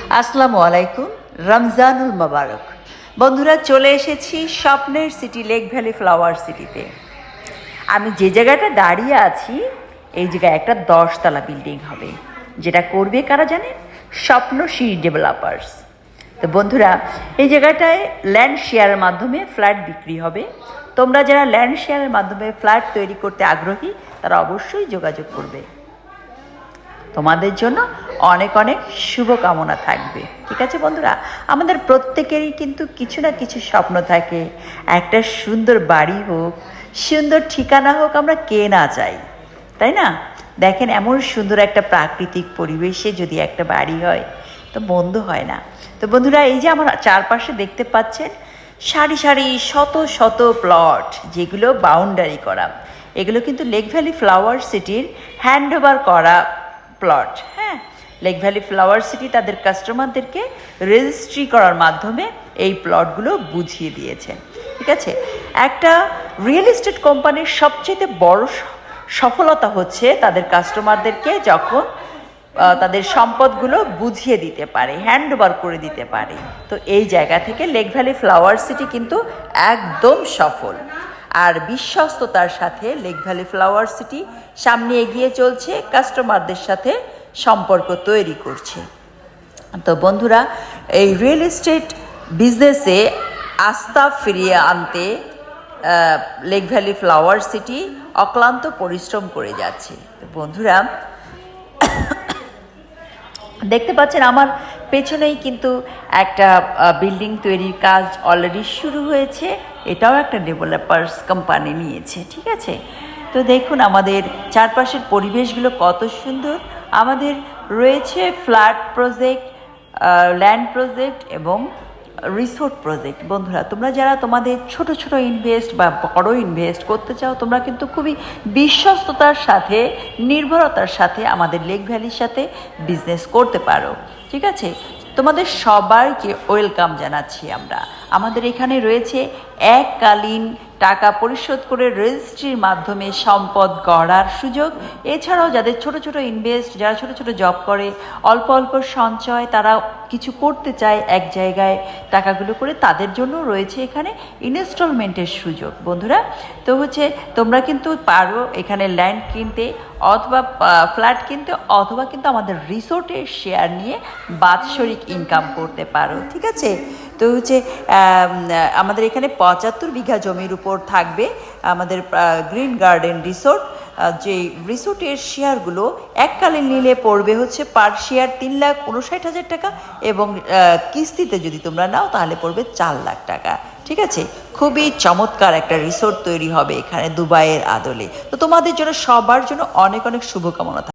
আসসালামু আলাইকুম, রমজানুল মোবারক। বন্ধুরা, চলে এসেছি স্বপ্নের সিটি লেক ভ্যালি ফ্লাওয়ার সিটিতে। আমি যে জায়গাটা দাঁড়িয়ে আছি, এই জায়গায় একটা 10 তলা বিল্ডিং হবে, যেটা করবে কারা জানেন? স্বপ্নশ্রী ডেভেলপার্স। তো বন্ধুরা, এই জায়গাটায় ল্যান্ড শেয়ারের মাধ্যমে ফ্ল্যাট বিক্রি হবে। তোমরা যারা ল্যান্ড শেয়ারের মাধ্যমে ফ্ল্যাট তৈরি করতে আগ্রহী, তারা অবশ্যই যোগাযোগ করবে। তোমাদের জন্য অনেক অনেক শুভকামনা থাকবে। ঠিক আছে বন্ধুরা, আমাদের প্রত্যেকেরই কিন্তু কিছু না কিছু স্বপ্ন থাকে। একটা সুন্দর বাড়ি হোক, সুন্দর ঠিকানা হোক, আমরা কে না চাই, তাই না? দেখেন, এমন সুন্দর একটা প্রাকৃতিক পরিবেশে যদি একটা বাড়ি হয় তো মন্দ হয় না। তো বন্ধুরা, এই যে আমার চারপাশে দেখতে পাচ্ছেন সারি সারি শত শত প্লট, যেগুলো বাউন্ডারি করা, এগুলো কিন্তু লেক ভ্যালি ফ্লাওয়ার সিটির হ্যান্ডওভার করা প্লট। হ্যাঁ, লেক ভ্যালি ফ্লাওয়ার সিটি তাদের কাস্টমারদেরকে রেজিস্ট্রি করার মাধ্যমে এই প্লটগুলো বুঝিয়ে দিয়েছে। ঠিক আছে, একটা রিয়েল এস্টেট কোম্পানির সবচেয়ে বড় সফলতা হচ্ছে তাদের কাস্টমারদেরকে যখন তাদের সম্পদগুলো বুঝিয়ে দিতে পারে, হ্যান্ড ওভার করে দিতে পারে। তো এই জায়গা থেকে লেক ভ্যালি ফ্লাওয়ার সিটি কিন্তু একদম সফল। আর বিশ্বস্ততার সাথে লেক ভ্যালি ফ্লাওয়ার সিটি সামনে এগিয়ে চলছে, কাস্টমারদের সাথে সম্পর্ক তৈরি করছে। তো বন্ধুরা, এই রিয়েল এস্টেট বিজনেসে আস্থা ফিরিয়ে আনতে লেক ভ্যালি ফ্লাওয়ার সিটি অক্লান্ত পরিশ্রম করে যাচ্ছে। তো বন্ধুরা, দেখতে পাচ্ছেন আমার পেছনেই কিন্তু একটা বিল্ডিং তৈরির কাজ অলরেডি শুরু হয়েছে। এটাও একটা ডেভেলপার্স কোম্পানি নিয়েছে। ঠিক আছে, তো দেখুন আমাদের চারপাশের পরিবেশগুলো কত সুন্দর। আমাদের রয়েছে ফ্ল্যাট প্রজেক্ট, ল্যান্ড প্রজেক্ট এবং রিসোর্ট প্রজেক্ট। বন্ধুরা, তোমরা যারা তোমাদের ছোট ছোট ইনভেস্ট বা বড় ইনভেস্ট করতে চাও, তোমরা কিন্তু খুবই বিশ্বস্ততার সাথে, নির্ভরতার সাথে আমাদের লেক ভ্যালির সাথে বিজনেস করতে পারো। ঠিক আছে, তোমাদের সবাইকে ওয়েলকাম জানাচ্ছি আমরা। আমাদের এখানে রয়েছে এককালীন টাকা পরিশোধ করে রেজিস্ট্রির মাধ্যমে সম্পদ গড়ার সুযোগ। এছাড়াও যাদের ছোট ছোট ইনভেস্ট, যারা ছোট ছোট জব করে, অল্প অল্প সঞ্চয়, তারা কিছু করতে চায় এক জায়গায় টাকাগুলো করে, তাদের জন্য রয়েছে এখানে ইনস্টলমেন্টের সুযোগ। বন্ধুরা, তো তোমরা কিন্তু পারো এখানে ল্যান্ড কিনতে, অথবা ফ্ল্যাট কিনতে, অথবা কিন্তু আমাদের রিসোর্টের শেয়ার নিয়ে বাৎসরিক ইনকাম করতে পারো। ঠিক আছে, তো আমাদের এখানে 75 বিঘা জমির উপর থাকবে আমাদের গ্রিন গার্ডেন রিসোর্ট। যে রিসোর্টের শেয়ারগুলো এককালীন নিলে পড়বে পার শেয়ার 3,59,000 টাকা, এবং কিস্তিতে যদি তোমরা নাও তাহলে পড়বে 4 লাখ টাকা। ঠিক আছে, খুবই চমৎকার একটা রিসোর্ট তৈরি হবে এখানে দুবাইয়ের আদলে। তো তোমাদের জন্য, সবার জন্য অনেক অনেক শুভকামনা।